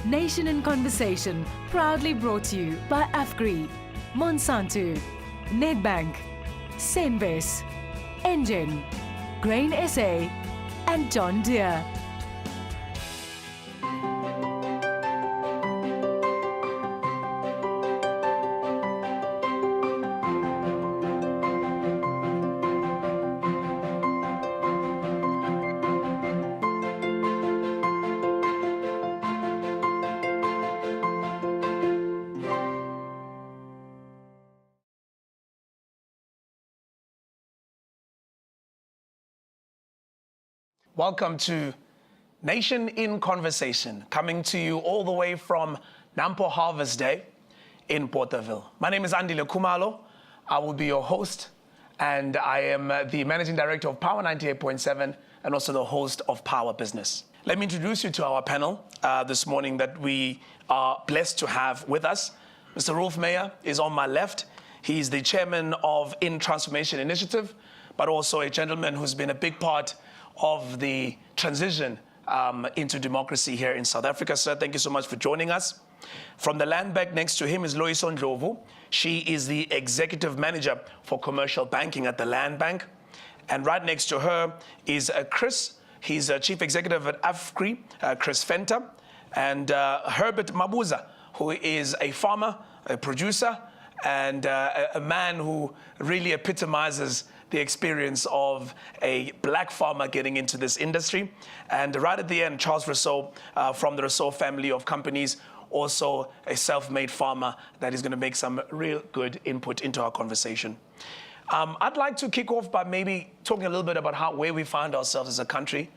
Nation in Conversation, proudly brought to you by AFGRI, Monsanto, Nedbank, Senbase, Engine, Grain SA, and John Deere. Welcome to Nation in Conversation, coming to you all the way from NAMPO Harvest Day in Porterville. My name is Andile Khumalo. I will be your host, and I am the Managing Director of Power 98.7 and also the host of Power Business. Let me introduce you to our panel this morning that we are blessed to have with us. Mr. Rolf Meyer is on my left. He's the chairman of In Transformation Initiative, but also a gentleman who's been a big part of the transition into democracy here in South Africa. Sir, thank you so much for joining us. From the land bank next to him is Loyiso Ndlovu. She is the executive manager for commercial banking at the land bank. And right next to her is Chris. He's a chief executive at AFGRI, Chris Fenter. And Herbert Mabuza, who is a farmer, a producer, and a man who really epitomizes the experience of a black farmer getting into this industry. And right at the end, Charles Rousseau from the Rousseau family of companies, also a self-made farmer that is going to make some real good input into our conversation. I'd like to kick off by maybe talking a little bit about where we find ourselves as a country.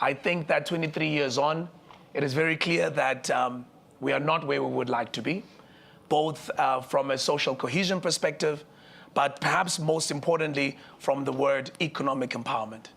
I think that 23 years on, it is very clear that we are not where we would like to be, both from a social cohesion perspective, but perhaps most importantly, from the word economic empowerment.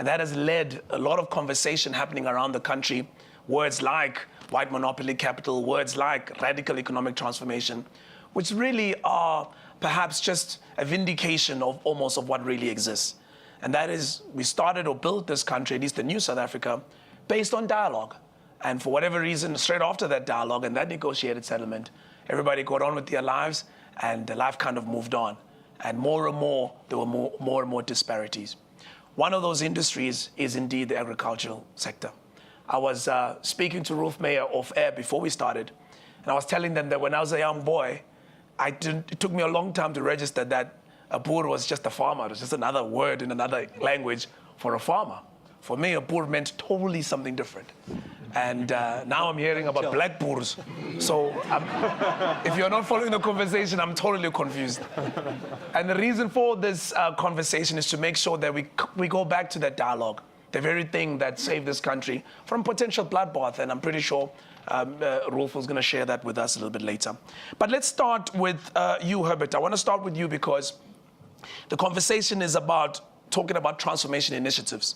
And that has led a lot of conversation happening around the country, words like white monopoly capital, words like radical economic transformation, which really are perhaps just a vindication of almost of what really exists. And that is, we started or built this country, at least the new South Africa, based on dialogue. And for whatever reason, straight after that dialogue and that negotiated settlement, everybody got on with their lives and life kind of moved on. And more and more, there were more and more disparities. One of those industries is indeed the agricultural sector. I was speaking to Rolf Meyer off air before we started, and I was telling them that when I was a young boy, it took me a long time to register that a boer was just a farmer. It was just another word in another language for a farmer. For me, a boer meant totally something different. And now I'm hearing about black boers. So if you're not following the conversation, I'm totally confused. And the reason for this conversation is to make sure that we go back to that dialogue, the very thing that saved this country from potential bloodbath. And I'm pretty sure Rolf is going to share that with us a little bit later. But let's start with you, Herbert. I want to start with you because the conversation is about talking about transformation initiatives.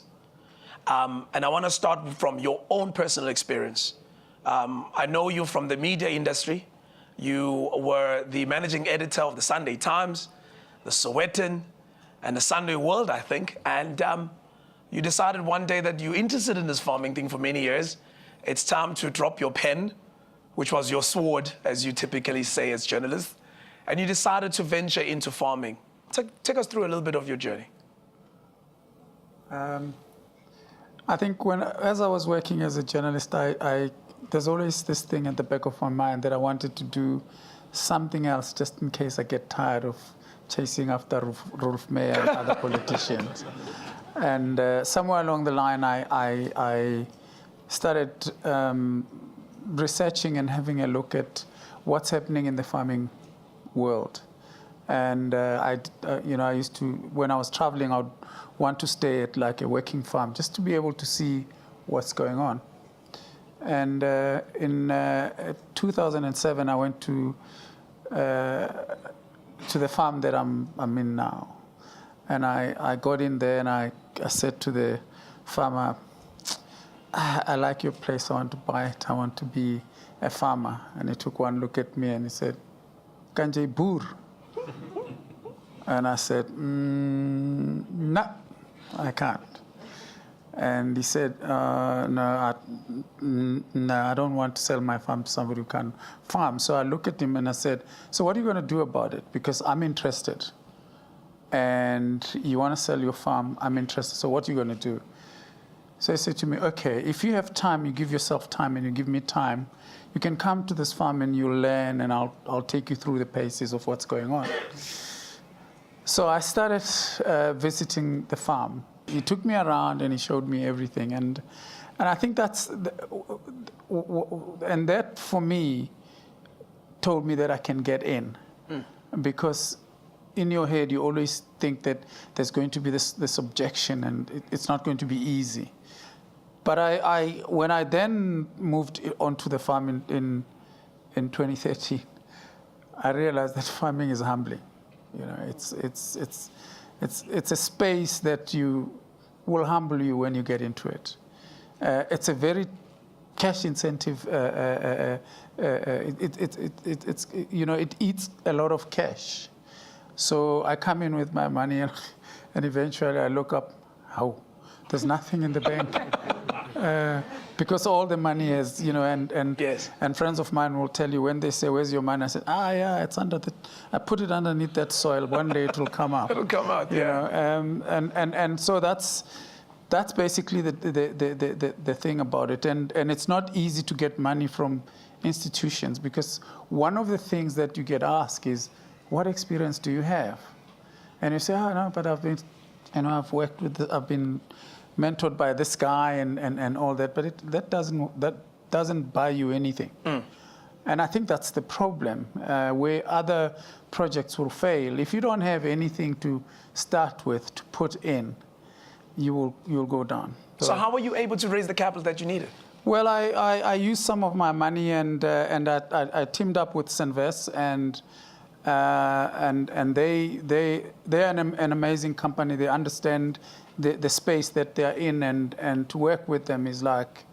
And I want to start from your own personal experience. I know you from the media industry. You were the managing editor of the Sunday Times, the Sowetan, and the Sunday World, I think. And you decided one day that you're interested in this farming thing for many years. It's time to drop your pen, which was your sword, as you typically say as journalists. And you decided to venture into farming. Take us through a little bit of your journey. I think as I was working as a journalist, there's always this thing at the back of my mind that I wanted to do something else just in case I get tired of chasing after Rolf Meyer and other politicians. And somewhere along the line, I started researching and having a look at what's happening in the farming world. And I used to, when I was traveling, I would want to stay at like a working farm just to be able to see what's going on. And in 2007, I went to the farm that I'm in now. And I got in there and I said to the farmer, I like your place, I want to buy it, I want to be a farmer. And he took one look at me and he said, Kanje boer. And I said, no, I can't. And he said, no, no, I don't want to sell my farm to somebody who can't farm. So I looked at him and I said, so what are you going to do about it? Because I'm interested. And you want to sell your farm, I'm interested. So what are you going to do? So he said to me, okay, if you have time, you give yourself time and you give me time, you can come to this farm and you'll learn and I'll take you through the paces of what's going on. So I started visiting the farm. He took me around and he showed me everything. And I think and that for me told me that I can get in. Because in your head, you always think that there's going to be this objection and it's not going to be easy. But when I then moved onto the farm in 2013, I realized that farming is humbling. You know, it's a space that will humble you when you get into it. It's a very cash intensive. It eats a lot of cash. So I come in with my money and eventually I look up, there's nothing in the bank. Because all the money is, Yes. and friends of mine will tell you when they say, where's your money? I said, yeah, it's I put it underneath that soil. One day it will come out. It'll come out, And so that's basically the thing about it. And it's not easy to get money from institutions because one of the things that you get asked is, what experience do you have? And you say, no, but I've been mentored by this guy and all that, but that doesn't buy you anything. And I think that's the problem, where other projects will fail. If you don't have anything to start with, to put in, you'll go down. So how were you able to raise the capital that you needed? Well, I used some of my money and I teamed up with Senvest and they're an amazing company. They understand the space that they're in, and to work with them is like,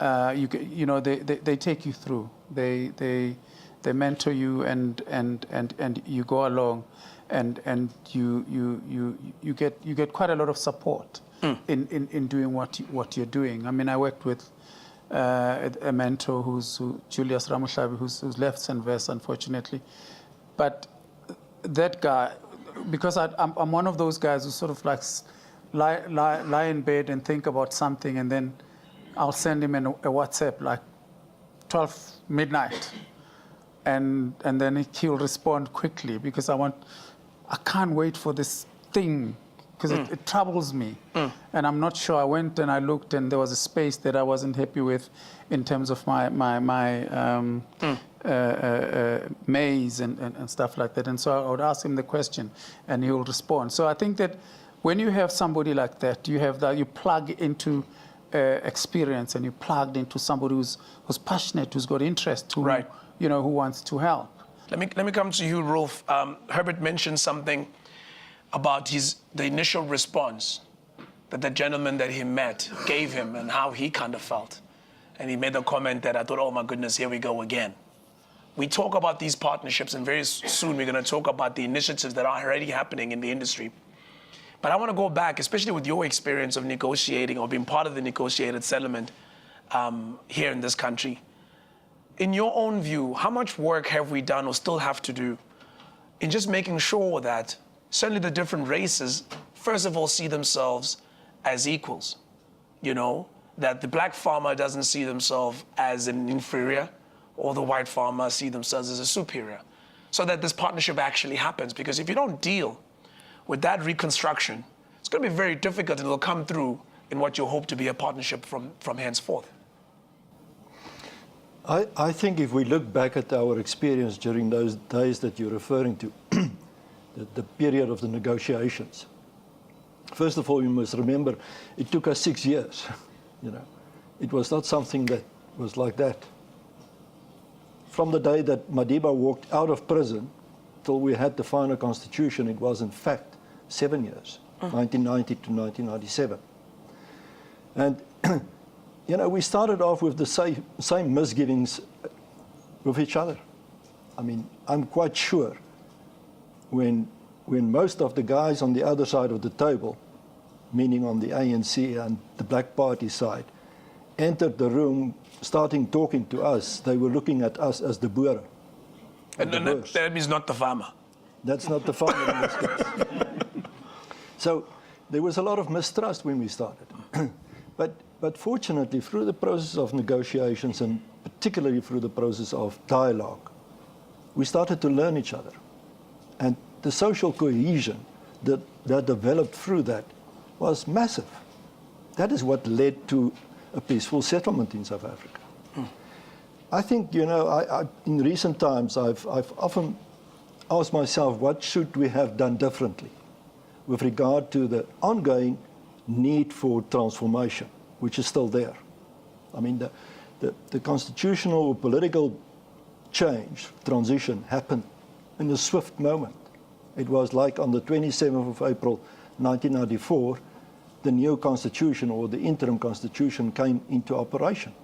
they take you through. They mentor you and you go along, and you get quite a lot of support in doing what you're doing. I mean, I worked with a mentor Julius Ramushabi, who's left Senvest, unfortunately. But that guy, because I'm one of those guys who sort of like lie in bed and think about something, and then I'll send him a WhatsApp like 12 midnight, and then he'll respond quickly because I can't wait for this thing because it troubles me, and I'm not sure. I went and I looked, and there was a space that I wasn't happy with in terms of my maize and stuff like that. And so I would ask him the question, and he will respond. So I think that when you have somebody like that, you plug into experience, and you plugged into somebody who's passionate, who's got interest, who wants to help. Let me come to you, Rolf. Herbert mentioned something about the initial response that the gentleman that he met gave him and how he kind of felt. And he made a comment that I thought, oh my goodness, here we go again. We talk about these partnerships, and very soon we're going to talk about the initiatives that are already happening in the industry. But I want to go back, especially with your experience of negotiating or being part of the negotiated settlement here in this country. In your own view, how much work have we done or still have to do in just making sure that certainly the different races, first of all, see themselves as equals? That the black farmer doesn't see themselves as an inferior, or the white farmer see themselves as a superior, so that this partnership actually happens. Because if you don't deal with that reconstruction, it's going to be very difficult, and it'll come through in what you hope to be a partnership from henceforth. I think if we look back at our experience during those days that you're referring to, the period of the negotiations, first of all, you must remember, it took us 6 years. It was not something that was like that. From the day that Madiba walked out of prison till we had the final constitution, it was in fact 7 years, 1990 to 1997. And, we started off with the same misgivings with each other. I mean, I'm quite sure when most of the guys on the other side of the table, meaning on the ANC and the Black Party side, entered the room, starting talking to us, they were looking at us as the boere. And that means not the farmer. That's not the farmer in this case. So there was a lot of mistrust when we started. But fortunately, through the process of negotiations and particularly through the process of dialogue, we started to learn each other. And the social cohesion that developed through that was massive. That is what led to a peaceful settlement in South Africa. I think, you know, in recent times, I've often asked myself, what should we have done differently with regard to the ongoing need for transformation, which is still there. I mean, the constitutional or political change, transition, happened in a swift moment. It was like on the 27th of April, 1994, the new constitution or the interim constitution came into operation.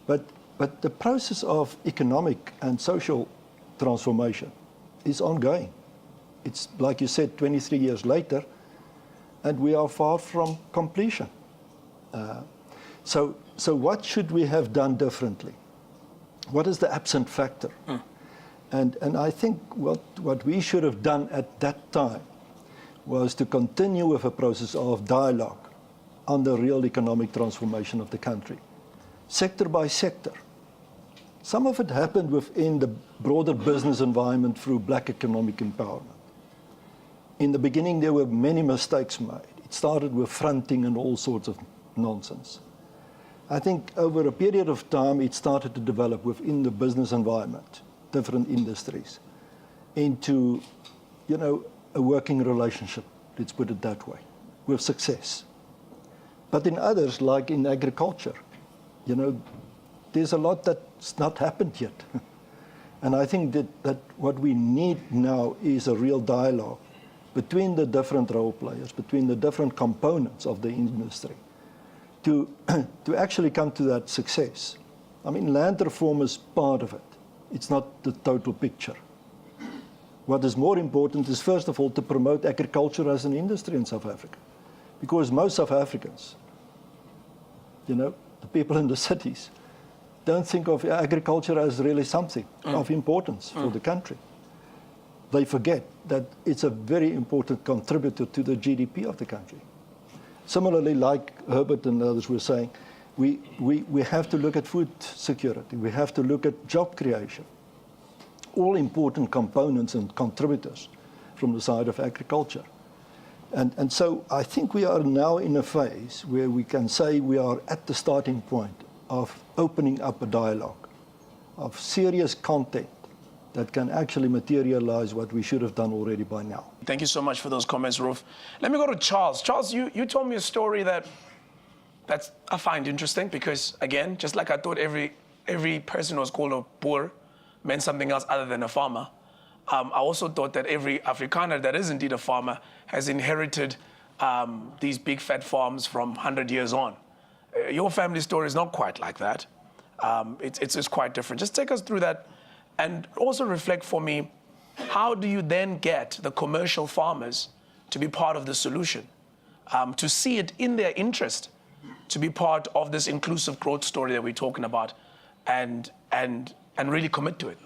But the process of economic and social transformation is ongoing. It's, like you said, 23 years later, and we are far from completion. So what should we have done differently? What is the absent factor? And I think what we should have done at that time was to continue with a process of dialogue on the real economic transformation of the country, sector by sector. Some of it happened within the broader business environment through black economic empowerment. In the beginning, there were many mistakes made. It started with fronting and all sorts of nonsense. I think over a period of time, it started to develop within the business environment, different industries, into, you know, a working relationship, let's put it that way, with success. But in others, like in agriculture, you know, there's a lot that's not happened yet. And I think that what we need now is a real dialogue between the different role players, between the different components of the industry, to actually come to that success. I mean, land reform is part of it. It's not the total picture. What is more important is, first of all, to promote agriculture as an industry in South Africa. Because most South Africans, you know, the people in the cities, don't think of agriculture as really something of importance for the country. They forget that it's a very important contributor to the GDP of the country. Similarly, like Herbert and others were saying, we have to look at food security. We have to look at job creation. All important components and contributors from the side of agriculture. And so I think we are now in a phase where we can say we are at the starting point of opening up a dialogue, of serious content that can actually materialize what we should have done already by now. Thank you so much for those comments, Roof. Let me go to Charles. Charles, you told me a story that I find interesting because, again, just like I thought every person who was called a boer meant something else other than a farmer, I also thought that every Afrikaner that is indeed a farmer has inherited these big fat farms from 100 years on. Your family story is not quite like that. It's quite different. Just take us through that and also reflect for me, how do you then get the commercial farmers to be part of the solution, to see it in their interest, to be part of this inclusive growth story that we're talking about and really commit to it?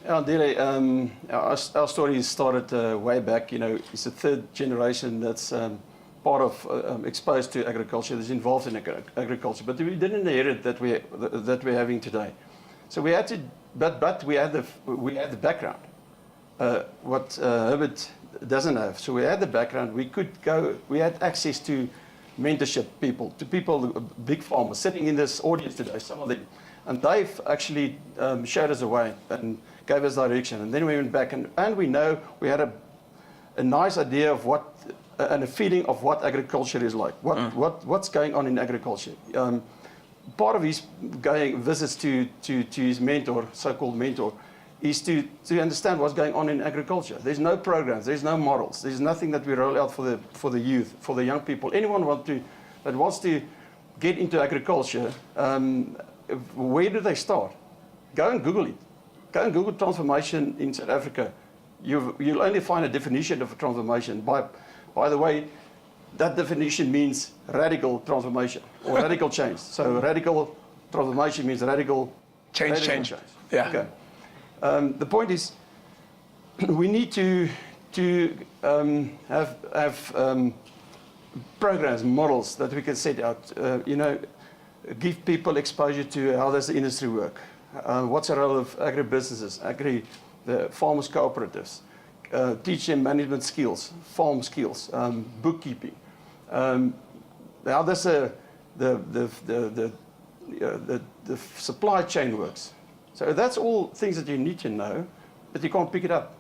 Andile, our story started way back. You know, it's the third generation that's part of exposed to agriculture, that's involved in agriculture. But we didn't inherit that we're having today. So we had to, but we had the background. What Herbert doesn't have. So we had the background. We could go. We had access to mentorship to people, big farmers sitting in this audience today. Some of them, and they've actually showed us a way and gave us direction. And then we went back, and we know we had a nice idea of what and a feeling of what agriculture is like. What's going on in agriculture. Part of his visits to his mentor, so-called mentor, is to understand what's going on in agriculture. There's no programs, there's no models, there's nothing that we roll out for the youth, for the young people. Anyone that wants to get into agriculture, where do they start? Go and Google it. Go and Google transformation in South Africa. You'll only find a definition of a transformation. By the way, that definition means radical transformation or radical change. So radical transformation means radical Change. Yeah. Okay. The point is, we need to have programs, models that we can set out. Give people exposure to how does the industry work. What's the role of agribusinesses, the farmers' cooperatives. Teach them management skills, farm skills, bookkeeping. How does the supply chain works. So that's all things that you need to know, but you can't pick it up.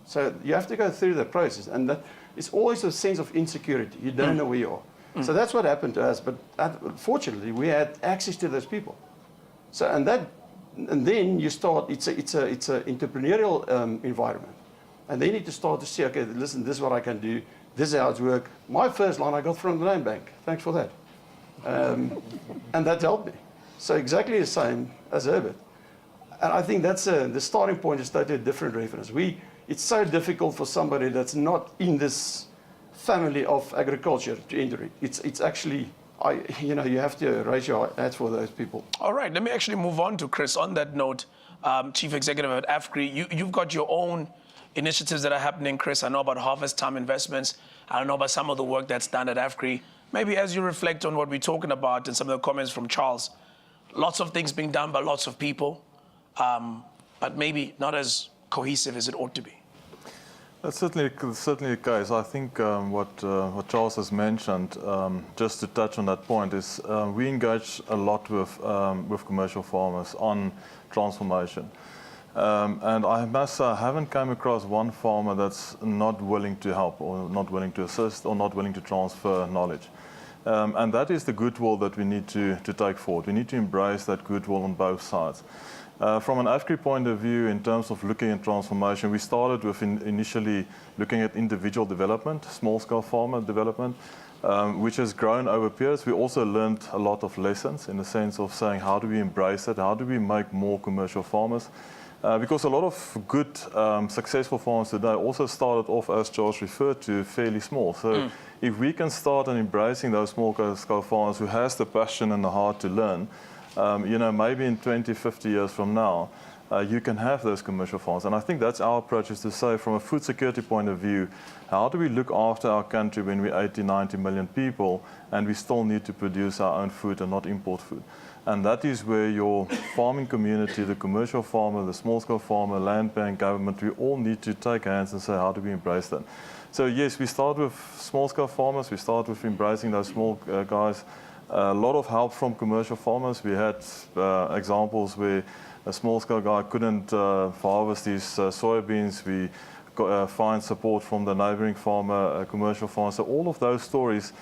So you have to go through the process, and that is always a sense of insecurity. You don't know where you are. So that's what happened to us. But fortunately, we had access to those people. So and then you start. It's a entrepreneurial environment, and then you need to start to say, okay, listen, this is what I can do. This is how it works. My first line I got from the Land Bank. Thanks for that, and that helped me. So exactly the same as Herbert. And I think that's the starting point is totally different reference. It's so difficult for somebody that's not in this family of agriculture to enter it. It's actually, you have to raise your hat for those people. All right, let me actually move on to Chris. On that note, Chief Executive at AFGRI, you've got your own initiatives that are happening, Chris. I know about Harvest Time Investments. I don't know about some of the work that's done at AFGRI. Maybe as you reflect on what we're talking about and some of the comments from Charles, lots of things being done by lots of people, but maybe not as cohesive as it ought to be. That's certainly the case. I think what Charles has mentioned, just to touch on that point, is we engage a lot with commercial farmers on transformation. And I must say, I haven't come across one farmer that's not willing to help or not willing to assist or not willing to transfer knowledge. And that is the goodwill that we need to take forward. We need to embrace that goodwill on both sides. From an AFGRI point of view, in terms of looking at transformation, we started with initially looking at individual development, small-scale farmer development, which has grown over periods. We also learned a lot of lessons in the sense of saying, how do we embrace that? How do we make more commercial farmers? Because a lot of good, successful farmers today also started off, as Charles referred to, fairly small. So if we can start on embracing those small-scale farmers who has the passion and the heart to learn, maybe in 20, 50 years from now, you can have those commercial farms. And I think that's our approach, is to say, from a food security point of view, how do we look after our country when we're 80, 90 million people and we still need to produce our own food and not import food? And that is where your farming community, the commercial farmer, the small-scale farmer, land bank, government, we all need to take hands and say, how do we embrace that? So yes, we start with small-scale farmers. We start with embracing those small guys. A lot of help from commercial farmers. We had examples where a small-scale guy couldn't harvest his soybeans. We find support from the neighboring farmer, commercial farmer. So all of those stories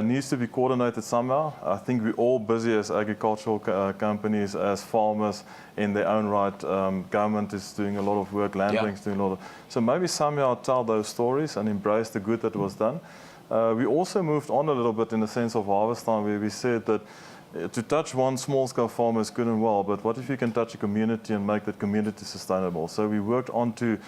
needs to be coordinated somehow. I think we're all busy as agricultural companies, as farmers in their own right. Government is doing a lot of work, land banks doing a lot of. So maybe somehow tell those stories and embrace the good that was done. We also moved on a little bit in the sense of Harvest Time, where we said that to touch one small-scale farmer is good and well, but what if you can touch a community and make that community sustainable? So we moved on to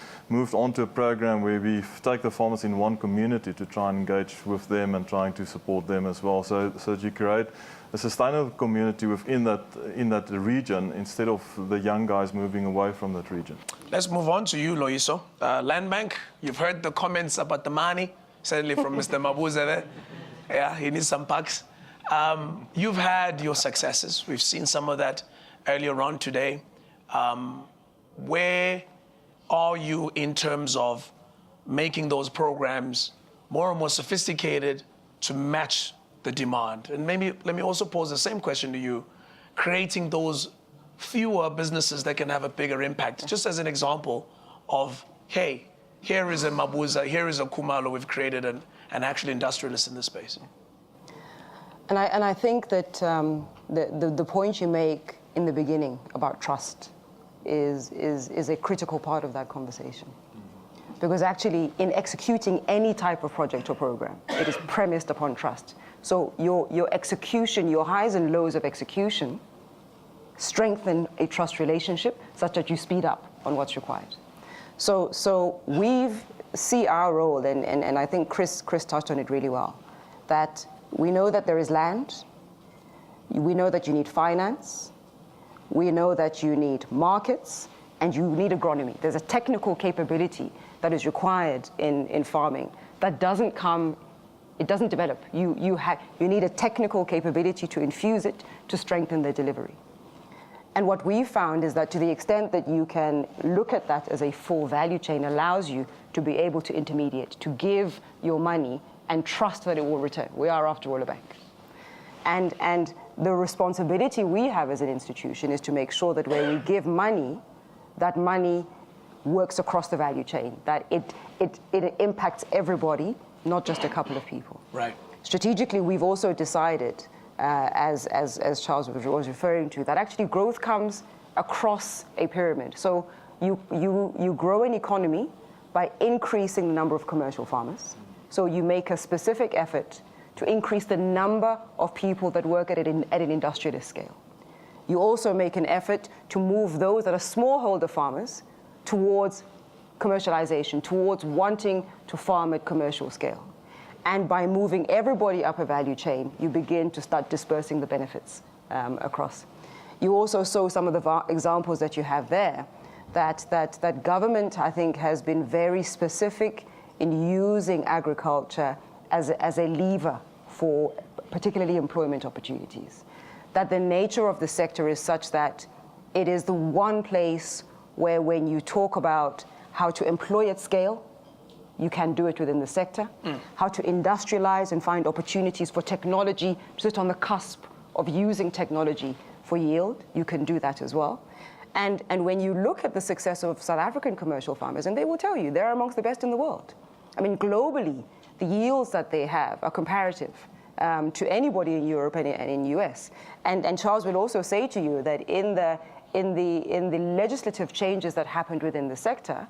a program where we take the farmers in one community to try and engage with them and trying to support them as well, so that you create a sustainable community within that region instead of the young guys moving away from that region. Let's move on to you, Loyiso. Land Bank, you've heard the comments about the money, certainly from Mr. Mabuza there. Yeah, he needs some bucks. You've had your successes. We've seen some of that earlier on today. Where are you in terms of making those programs more and more sophisticated to match the demand? And maybe let me also pose the same question to you, creating those fewer businesses that can have a bigger impact, just as an example of, hey, here is a Mabuza, here is a Khumalo, we've created an actual industrialist in this space. And I think that the point you make in the beginning about trust is a critical part of that conversation. Because actually, in executing any type of project or program, it is premised upon trust. So your execution, your highs and lows of execution, strengthen a trust relationship such that you speed up on what's required. So we see our role, and I think Chris touched on it really well. that we know that there is land, we know that you need finance, we know that you need markets, and you need agronomy. There's a technical capability that is required in farming that doesn't come, it doesn't develop. You need a technical capability to infuse it to strengthen the delivery. And what we found is that to the extent that you can look at that as a full value chain allows you to be able to intermediate, to give your money and trust that it will return. We are, after all, a bank. And the responsibility we have as an institution is to make sure that where we give money, that money works across the value chain, that it impacts everybody, not just a couple of people. Right. Strategically, we've also decided, as Charles was referring to, that actually growth comes across a pyramid. So you grow an economy by increasing the number of commercial farmers. So you make a specific effort to increase the number of people that work at an industrialist scale. You also make an effort to move those that are smallholder farmers towards commercialization, towards wanting to farm at commercial scale. And by moving everybody up a value chain, you begin to start dispersing the benefits across. You also saw some of the examples that you have there, that government, I think, has been very specific in using agriculture as a lever for particularly employment opportunities. That the nature of the sector is such that it is the one place where when you talk about how to employ at scale, you can do it within the sector. How to industrialize and find opportunities for technology, to sit on the cusp of using technology for yield, you can do that as well. And when you look at the success of South African commercial farmers, and they will tell you, they're amongst the best in the world. I mean, globally, the yields that they have are comparative to anybody in Europe and in US. And Charles will also say to you that in the legislative changes that happened within the sector,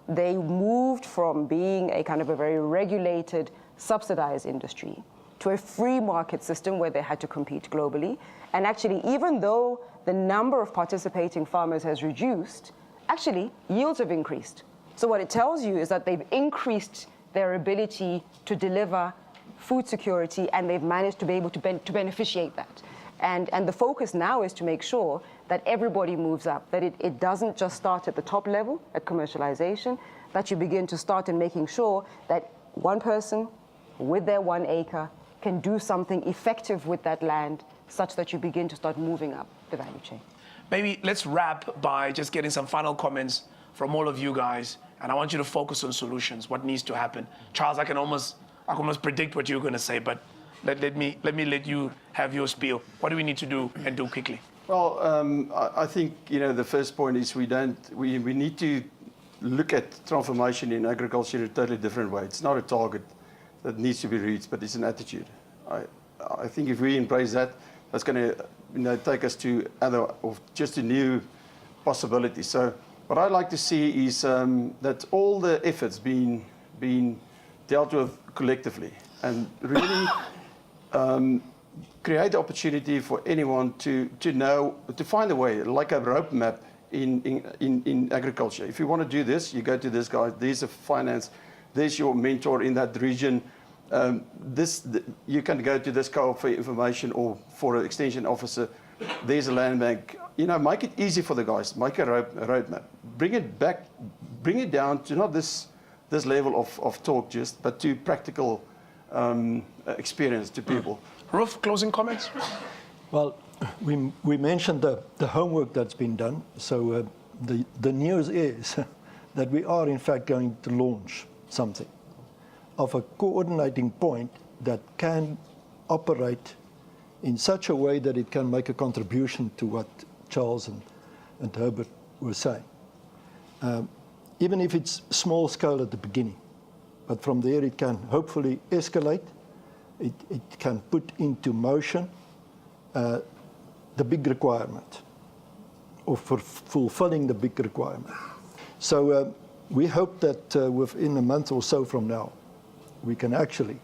they moved from being a kind of a very regulated, subsidized industry to a free market system where they had to compete globally. And actually, even though the number of participating farmers has reduced, actually, yields have increased. So what it tells you is that they've increased their ability to deliver food security, and they've managed to be able to beneficiate that. And the focus now is to make sure that everybody moves up, that it doesn't just start at the top level, at commercialization, that you begin to start in making sure that one person with their 1 acre can do something effective with that land such that you begin to start moving up the value chain. Maybe let's wrap by just getting some final comments from all of you guys, and I want you to focus on solutions, what needs to happen. Charles, I can almost predict what you're going to say, but let me let you have your spiel. What do we need to do, and do quickly? Well, I think the first point is we need to look at transformation in agriculture in a totally different way. It's not a target that needs to be reached, but it's an attitude. I think if we embrace that, that's going to take us to just a new possibilities. So what I'd like to see is that all the efforts being dealt with collectively, and really create the opportunity for anyone to know, to find a way, like a roadmap in agriculture. If you want to do this, you go to this guy, there's a finance, there's your mentor in that region. You can go to this co-op for information, or for an extension officer, there's a land bank. Make it easy for the guys, make a roadmap. Bring it back, bring it down to not this level of talk just, but to practical experience to people. Roof, closing comments? Well, we mentioned the homework that's been done. So the news is that we are in fact going to launch something of a coordinating point that can operate in such a way that it can make a contribution to what Charles and Herbert were saying. Even if it's small scale at the beginning, but from there it can hopefully escalate. It can put into motion the big requirement, or for fulfilling the big requirement. So we hope that within a month or so from now, we can actually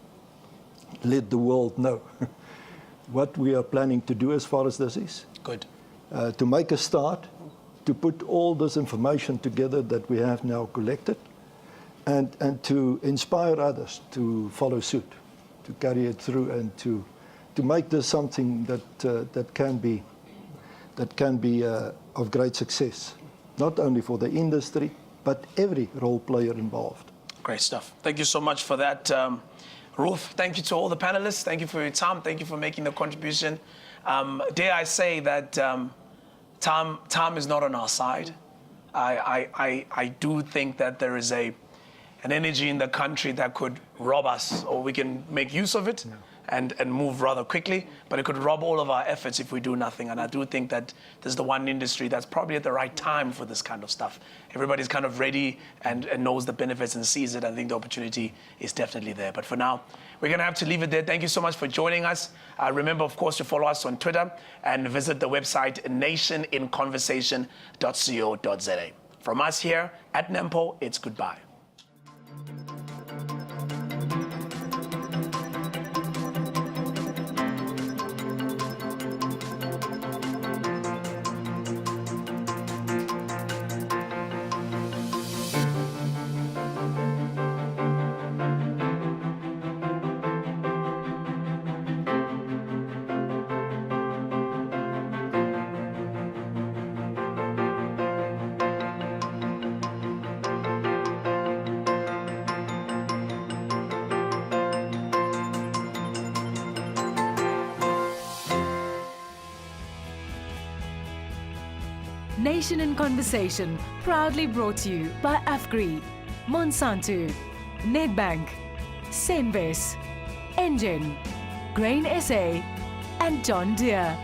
let the world know what we are planning to do as far as this is. Good. To make a start, to put all this information together that we have now collected, and to inspire others to follow suit. carry it through and to make this something that can be of great success, not only for the industry, but every role player involved. Great stuff. Thank you so much for that, Ruth. Thank you to all the panelists. Thank you for your time. Thank you for making the contribution. Dare I say that time is not on our side. I do think that there is an energy in the country that could rob us, or we can make use of it and move rather quickly, but it could rob all of our efforts if we do nothing. And I do think that this is the one industry that's probably at the right time for this kind of stuff. Everybody's kind of ready and knows the benefits and sees it. I think the opportunity is definitely there. But for now, we're going to have to leave it there. Thank you so much for joining us. Remember, of course, to follow us on Twitter and visit the website nationinconversation.co.za. From us here at NAMPO, it's goodbye. Nation in Conversation, proudly brought to you by AFGRI, Monsanto, Nedbank, Senbes, Engine, Grain SA, and John Deere.